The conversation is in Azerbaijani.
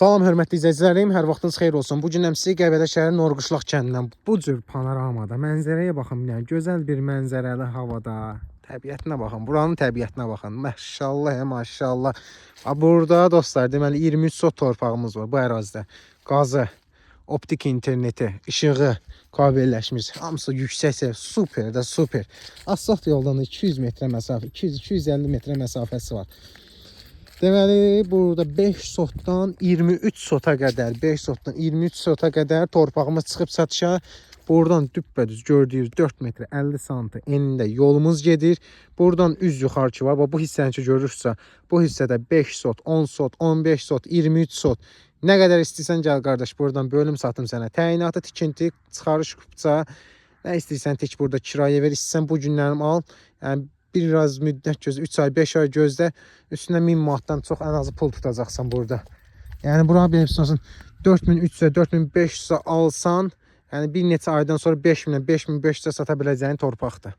Salam hörmətli izləyicilərim, hər vaxtınız xeyir olsun. Bu gün sizi Qəbələ şəhəri Norquşlaq kəndindən bu cür panoramada mənzərəyə baxın. Yəni gözəl bir mənzərəli havada. Təbiətinə baxın, buranın təbiətinə baxın. Maşallah, maşallah. Burada dostlar, deməli 23 sot torpağımız var bu ərazidə. Qazı, optik interneti, işığı kabelləşmiş. Hamısı yüksəksə, super də super. Asfalt yoldan 200 metrə məsafə, 200-250 metrə məsafəsi var. Deməli, burada 5 sotdan 23 sota qədər, 5 sotdan 23 sota qədər torpağımız çıxıb satışa. Buradan düppədüz gördüyünüz 4 metrə 50 santı enində yolumuz gedir. Buradan üz yuxarı var. Bu hissəni ki görürsə, bu hissədə 5 sot, 10 sot, 15 sot, 23 sot. Nə qədər istəyirsən gəl qardaş, buradan bölüm satım sənə. Təyinatı, tikinti, çıxarış kupça, nə istəyirsən tik burada kirayə ver, istəyirsən bu günlərim al. Yəni biraz müddət gözlə, 3 ay, 5 ay gözlə, üstünə 1000 manatdan çox ən azı pul tutacaqsan burada. Yəni bura bir olsun 4300-ə, 4500-ə alsan, yəni bir neçə aydan sonra 5000-ə, 5500-ə sata biləcəyin torpaqdır.